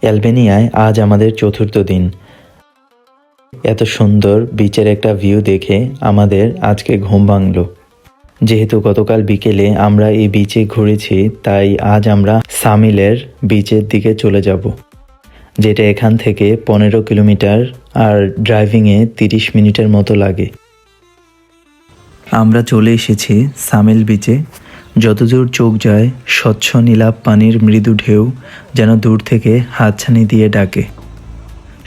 অ্যালবেনিয়ায় আজ আমাদের চতুর্থ দিন। এত সুন্দর বিচের একটা ভিউ দেখে আমাদের আজকে ঘুম ভাঙল। যেহেতু গতকাল বিকেলে আমরা এই বিচে ঘুরেছি, তাই আজ আমরা সামিলের বিচের দিকে চলে যাব, যেটা এখান থেকে 15 কিলোমিটার আর ড্রাইভিংয়ে 30 মিনিটের মতো লাগে। আমরা চলে এসেছি সামিল বিচে। যতদূর চোখ যায় স্বচ্ছ নীলাভ পানির মৃদু ঢেউ যেন দূর থেকে হাতছানি দিয়ে ডাকে।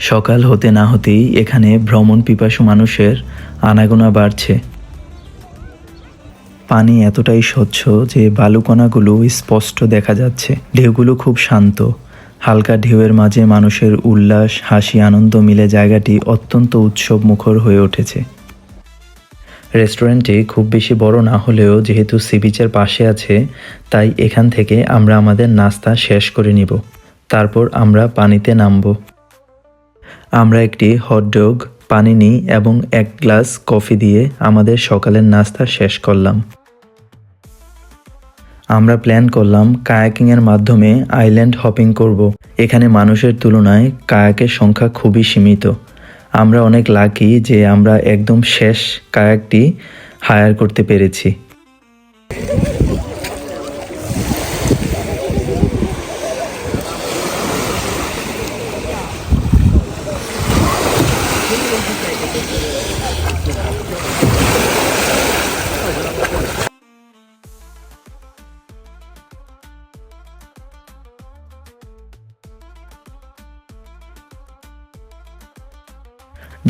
সকাল হতে না হতেই এখানে ভ্রমণ পিপাসু মানুষের আনাগোনা বাড়ছে। পানি এতটাই স্বচ্ছ যে বালুকণাগুলো স্পষ্ট দেখা যাচ্ছে। ঢেউগুলো খুব শান্ত। হালকা ঢেউয়ের মাঝে মানুষের উল্লাস, হাসি, আনন্দ মিলে জায়গাটি অত্যন্ত উৎসব মুখর হয়ে উঠেছে। রেস্টুরেন্টটি খুব বেশি বড় না হলেও যেহেতু সি বিচের পাশে আছে, তাই এখান থেকে আমরা আমাদের নাস্তা শেষ করে নিব। তারপর আমরা পানিতে নামব। আমরা একটি হটডগ, পানি নিই এবং 1 গ্লাস কফি দিয়ে আমাদের সকালের নাস্তা শেষ করলাম। আমরা প্ল্যান করলাম কায়াকিংয়ের মাধ্যমে আইল্যান্ড হপিং করব। এখানে মানুষের তুলনায় কায়াকের সংখ্যা খুবই সীমিত। আমরা অনেক লাকি যে আমরা একদম শেষ কায়াকটি হায়ার করতে পেরেছি।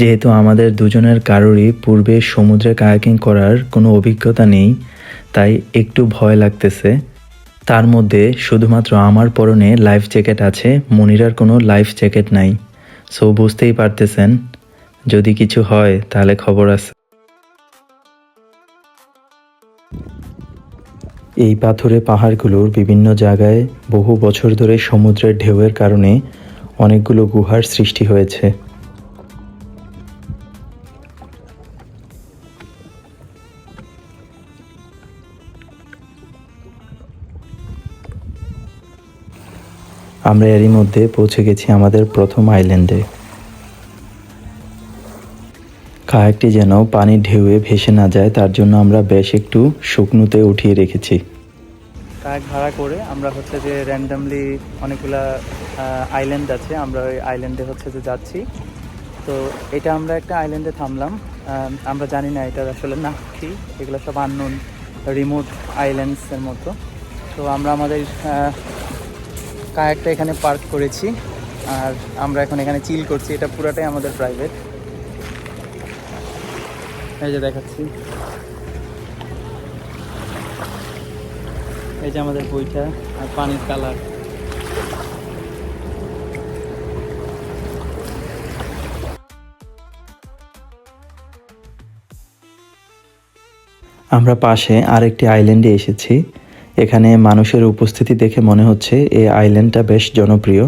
যেহেতু আমাদের দুজনের কারোরই পূর্বে সমুদ্রে কায়াকিং করার কোনো অভিজ্ঞতা নেই, তাই একটু ভয় লাগতেছে। তার মধ্যে শুধুমাত্র আমার পরনে লাইফ জ্যাকেট আছে, মনিরার কোনো লাইফ জ্যাকেট নাই। সো বুঝতেই পারতেছেন, যদি কিছু হয় তাহলে খবর আছে। এই পাথুরে পাহাড়গুলোর বিভিন্ন জায়গায় বহু বছর ধরে সমুদ্রের ঢেউয়ের কারণে অনেকগুলো গুহার সৃষ্টি হয়েছে। আমরা এরই মধ্যে পৌঁছে গেছি আমাদের প্রথম আইল্যান্ডে। কায়াকটি যেন পানির ঢেউয়ে ভেসে না যায়, তার জন্য আমরা বেশ একটু শুকনোতে উঠিয়ে রেখেছি। কায়াক ভাড়া করে আমরা যে র্যান্ডামলি অনেকগুলা আইল্যান্ড আছে, আমরা ওই আইল্যান্ডে যে যাচ্ছি। তো এটা আমরা একটা আইল্যান্ডে থামলাম। আমরা জানি না এটার আসলে নাম কি, এগুলো সব আননোন রিমোট আইল্যান্ডসের মতো। তো আমরা আমাদের কায়াকটা এখানে পার্ক করেছি আর আমরা এখন এখানে চিল করছি। এটা পুরাটাই আমাদের প্রাইভেট। এই যে দেখাচ্ছি, এই যে আমাদের বইটা আর পানির কালার। আমরা পাশে আরেকটি আইল্যান্ডে এসেছি। এখানে মানুষের উপস্থিতি দেখে মনে হচ্ছে এই আইল্যান্ডটা বেশ জনপ্রিয়।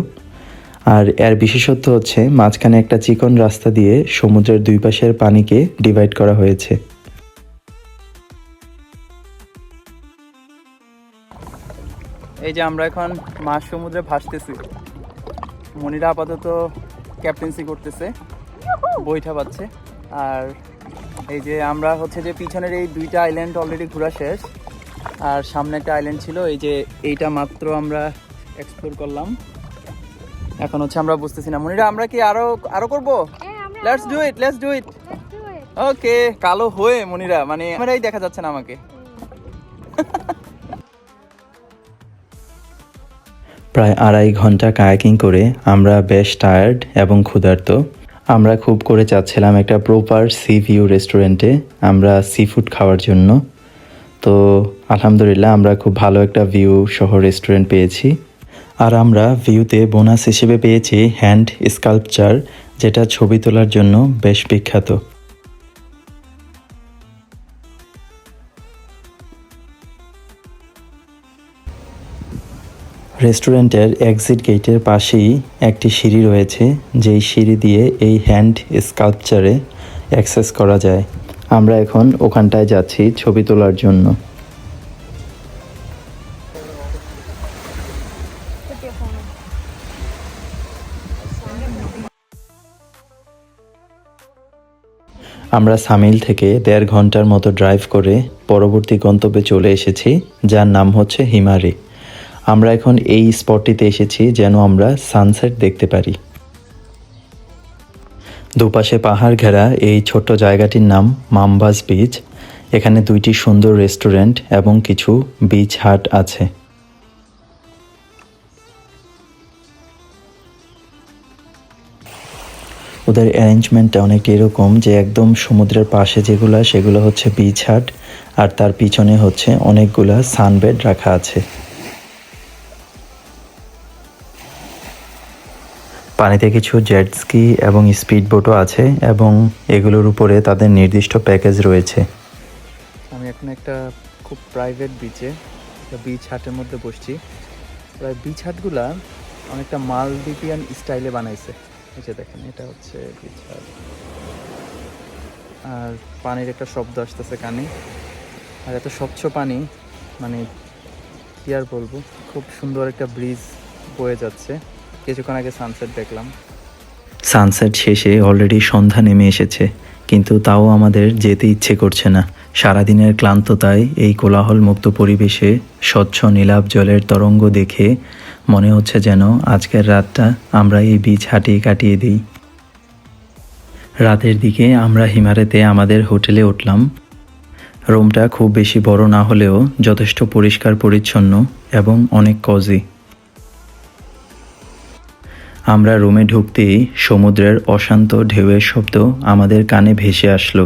আর এর বিশেষত্ব হচ্ছে মাঝখানে একটা চিকন রাস্তা দিয়ে সমুদ্রের দুই পাশের পানিকে ডিভাইড করা হয়েছে। এই যে আমরা এখন মাঝ সমুদ্রে ভাসতেছি। মনিরা আপাতত ক্যাপ্টেন্সি করতেছে, বইটা পাচ্ছে। আর এই যে আমরা যে পিছনের এই দুইটা আইল্যান্ড অলরেডি ঘোরা শেষ, আর সামনে একটা আইল্যান্ড ছিল, এই যে এইটা মাত্র আমরা এক্সপ্লোর করলাম। এখন আমরা বুঝতেছি না মনিরা, আমরা কি আরো করবো? Let's do it. ওকে, কালো হয়ে মনিরা, মানে ক্যামেরাই দেখা যাচ্ছে না আমাকে। প্রায় 2.5 ঘন্টা কায়াকিং করে আমরা বেশ টায়ার্ড এবং ক্ষুধার্ত। আমরা খুব করে চাচ্ছিলাম একটা প্রপার সি ভিউ রেস্টুরেন্টে আমরা সি ফুড খাওয়ার জন্য। তো আলহামদুলিল্লাহ আমরা খুব ভালো একটা ভিউ সহ রেস্টুরেন্ট পেয়েছি। আর আমরা ভিউতে বোনাস হিসেবে পেয়েছি হ্যান্ড স্কাল্পচার, যেটা ছবি তোলার জন্য বেশ বিখ্যাত। রেস্টুরেন্টের এক্সিট গেটের পাশেই একটি সিঁড়ি রয়েছে, যেই সিঁড়ি দিয়ে এই হ্যান্ড স্কাল্পচারে অ্যাক্সেস করা যায়। আমরা এখন ওখানটায় যাচ্ছি ছবি তোলার জন্য। আমরা সামিল থেকে 1.5 ঘন্টার মতো ড্রাইভ করে পরবর্তী গন্তব্যে চলে এসেছি, যার নাম হচ্ছে হিমারি। আমরা এখন এই স্পটটিতে এসেছি যেন আমরা সানসেট দেখতে পারি। দুপাশে পাহাড় ঘেরা এই ছোট্ট জায়গাটির নাম মাম্বাস বিচ। এখানে 2টি সুন্দর রেস্টুরেন্ট এবং কিছু বিচ হাট আছে। ওদের অ্যারেঞ্জমেন্টটা অনেকটা এরকম যে একদম সমুদ্রের পাশে সেগুলো হচ্ছে বিচ হাট, আর তার পিছনে হচ্ছে অনেকগুলা সানবেড রাখা আছে। পানিতে কিছু জেট স্কি এবং স্পিড বোটও আছে এবং এগুলোর উপরে তাদের নির্দিষ্ট প্যাকেজ রয়েছে। আমি এখন একটা খুব প্রাইভেট বিচে, বিচ হাটের মধ্যে বসছি। প্রায় বিচ হাটগুলা অনেকটা মালদ্বীপিয়ান স্টাইলে বানাইছে। এই যে দেখেন, এটা হচ্ছে বিচ হাট, আর পানির একটা শব্দ আসতেছে কানে, আর এত স্বচ্ছ পানি, মানে কি আর বলবো, খুব সুন্দর একটা ব্রিজ বয়ে যাচ্ছে। কিছুক্ষণ আগে সানসেট দেখলাম। সানসেট শেষে অলরেডি সন্ধ্যা নেমে এসেছে, কিন্তু তাও আমাদের যেতে ইচ্ছে করছে না। সারাদিনের ক্লান্ততায় এই কোলাহল মুক্ত পরিবেশে স্বচ্ছ নীলাভ জলের তরঙ্গ দেখে মনে হচ্ছে যেন আজকের রাতটা আমরা এই বিচ হাঁটিয়ে কাটিয়ে দিই। রাতের দিকে আমরা হিমারেতে আমাদের হোটেলে উঠলাম। রুমটা খুব বেশি বড় না হলেও যথেষ্ট পরিষ্কার পরিচ্ছন্ন এবং অনেক কজি। আমরা রুমে ঢুকতেই সমুদ্রের অশান্ত ঢেউয়ের শব্দ আমাদের কানে ভেসে আসলো।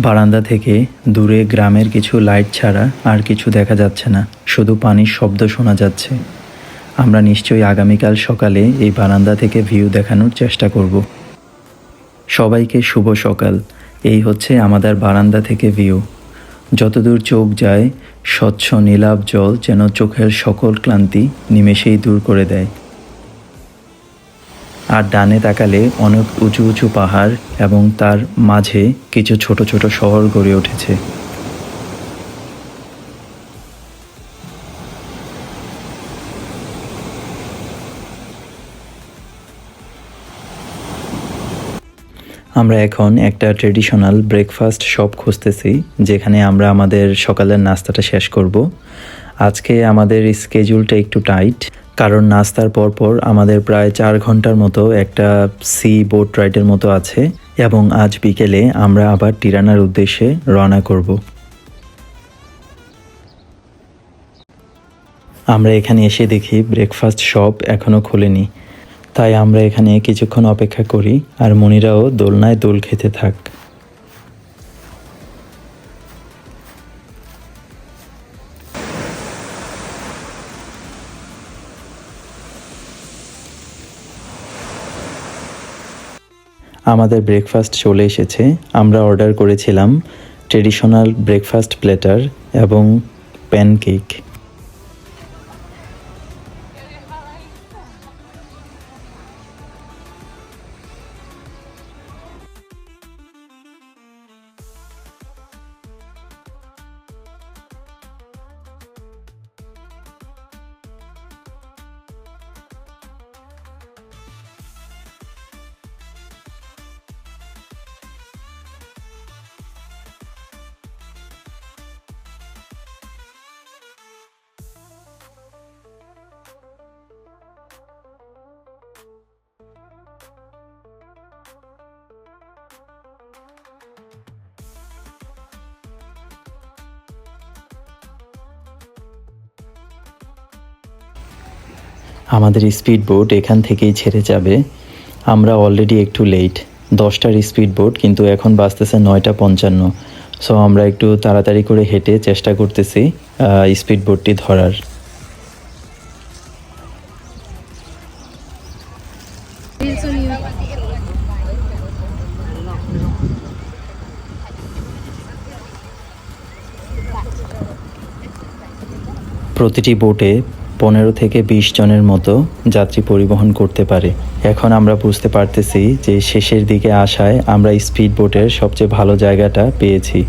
বারান্দা থেকে দূরে গ্রামের কিছু লাইট ছাড়া আর কিছু দেখা যাচ্ছে না, শুধু পানির শব্দ শোনা যাচ্ছে। আমরা নিশ্চয়ই আগামীকাল সকালে এই বারান্দা থেকে ভিউ দেখানোর চেষ্টা করব। সবাইকে শুভ সকাল। এই হচ্ছে আমাদের বারান্দা থেকে ভিউ। যতদূর চোখ যায় স্বচ্ছ নীলাভ জল যেন চোখের সকল ক্লান্তি নিমেষেই দূর করে দেয়। আর ডানে তাকালে অনেক উঁচু উঁচু পাহাড় এবং তার মাঝে কিছু ছোট ছোট শহর গড়ে উঠেছে। আমরা এখন একটা ট্রেডিশনাল ব্রেকফাস্ট শপ খুঁজতেছি, যেখানে আমরা আমাদের সকালের নাস্তাটা শেষ করব। আজকে আমাদের স্কেডিউলটা একটু টাইট, কারণ নাস্তার পরপর আমাদের প্রায় 4 ঘন্টার মতো একটা সি বোট রাইডের মতো আছে, এবং আজ বিকেলে আমরা আবার টিরানার উদ্দেশ্যে রওনা করব। আমরা এখানে এসে দেখি ব্রেকফাস্ট শপ এখনও খোলেনি, তাই আমরা এখানে কিছুক্ষণ অপেক্ষা করি আর মনিরাও দোলনায় দোল খেতে থাক। আমাদের ব্রেকফাস্ট চলে এসেছে। আমরা অর্ডার করেছিলাম ট্রেডিশনাল ব্রেকফাস্ট প্ল্যাটার এবং প্যানকেক। আমাদের স্পিড বোট এখান থেকেই ছেড়ে যাবে। আমরা অলরেডি একটু লেট, 10টার স্পিড বোট, কিন্তু এখন বাজতেছে 9:55। সো আমরা একটু তাড়াতাড়ি করে হেঁটে চেষ্টা করতেছি স্পিড বোটটি ধরার। প্রতিটি বোটে 15 থেকে 20 জনের মতো যাত্রী পরিবহন করতে পারে। এখন আমরা বুঝতে পারতেছি যে শেষের দিকে আসায় আমরা স্পিড বোটের সবচেয়ে ভালো জায়গাটা পেয়েছি।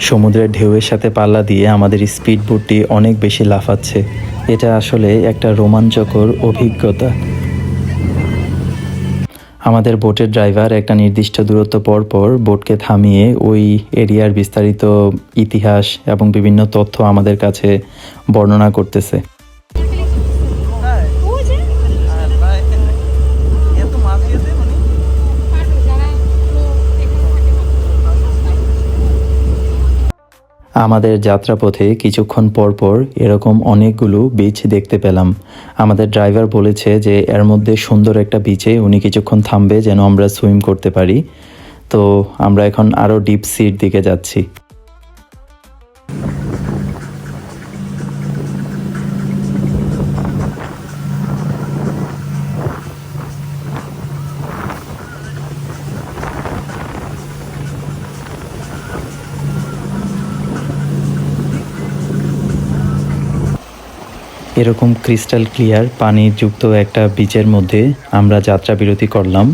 সমুদ্রের ঢেউয়ের সাথে পাল্লা দিয়ে আমাদের স্পিড বোটটি অনেক বেশি লাফাচ্ছে। এটা আসলে একটা রোমাঞ্চকর অভিজ্ঞতা। আমাদের বোটের ড্রাইভার একটা নির্দিষ্ট দূরত্ব পর পর বোটকে থামিয়ে ওই এরিয়ার বিস্তারিত ইতিহাস এবং বিভিন্ন তথ্য আমাদের কাছে বর্ণনা করতেছে। আমাদের যাত্রাপথে কিছুক্ষণ পর পর এরকম অনেকগুলো বিচ দেখতে পেলাম। আমাদের ড্রাইভার বলেছে যে এর মধ্যে সুন্দর একটা বিচে উনি কিছুক্ষণ থামবে যেন আমরা সুইম করতে পারি। তো আমরা এখন আরও ডিপ সির দিকে যাচ্ছি। এরকম ক্রিস্টাল ক্লিয়ার পানির যুক্ত একটা বিচের মধ্যে আমরা যাত্রা বিরতি করলাম।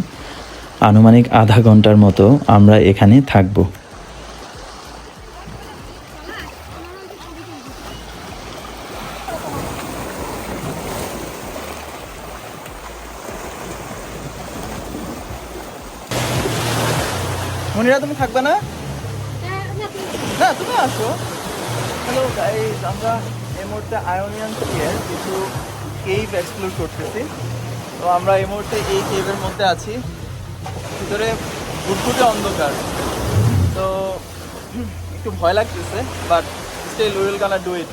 আনুমানিক আধা ঘন্টার মতো আমরা এখানে থাকব। মনিরা তুমি থাকবে না? না তুমি আসো। হ্যালো গাইস, আমরা এই মুহূর্তে আয়োনিয়ান সিয়ের কিছু কেভ এক্সপ্লোর করতেছি। তো আমরা এই মুহূর্তে এই কেভের মধ্যে আছি, ভিতরে ঘুটঘুটে অন্ধকার। তো একটু ভয় লাগতেছে, but still will gonna do it.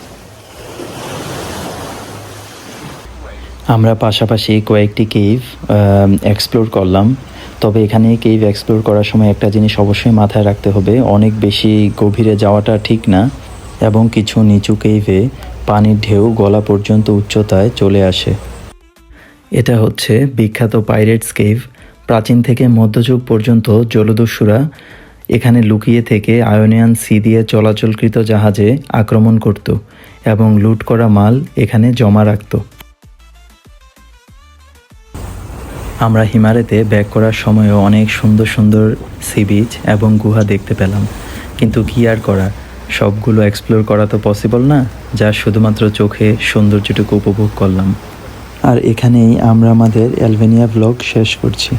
আমরা পাশাপাশি কয়েকটি কেভ এক্সপ্লোর করলাম। তবে এখানে কেভ এক্সপ্লোর করার সময় একটা জিনিস অবশ্যই মাথায় রাখতে হবে, অনেক বেশি গভীরে যাওয়াটা ঠিক না এবং কিছু নিচু কেভে পানির ঢেউ গলা পর্যন্ত উচ্চতায় চলে আসে। এটা হচ্ছে বিখ্যাত পাইরেটস কেভ। প্রাচীন থেকে মধ্যযুগ পর্যন্ত জলদস্যুরা এখানে লুকিয়ে থেকে আয়োনিয়ান সি দিয়ে চলাচলকৃত জাহাজে আক্রমণ করত এবং লুট করা মাল এখানে জমা রাখত। আমরা হিমালয়তে ব্যাক করার সময়ও অনেক সুন্দর সুন্দর সি বিচ এবং গুহা দেখতে পেলাম, কিন্তু কি আর করা, সবগুলো এক্সপ্লোর করা তো পসিবল না, যা শুধুমাত্র চোখে সৌন্দর্যটুকু উপভোগ করলাম। আর এখানেই আমরা আমাদের অ্যালবেনিয়া ব্লগ শেষ করছি।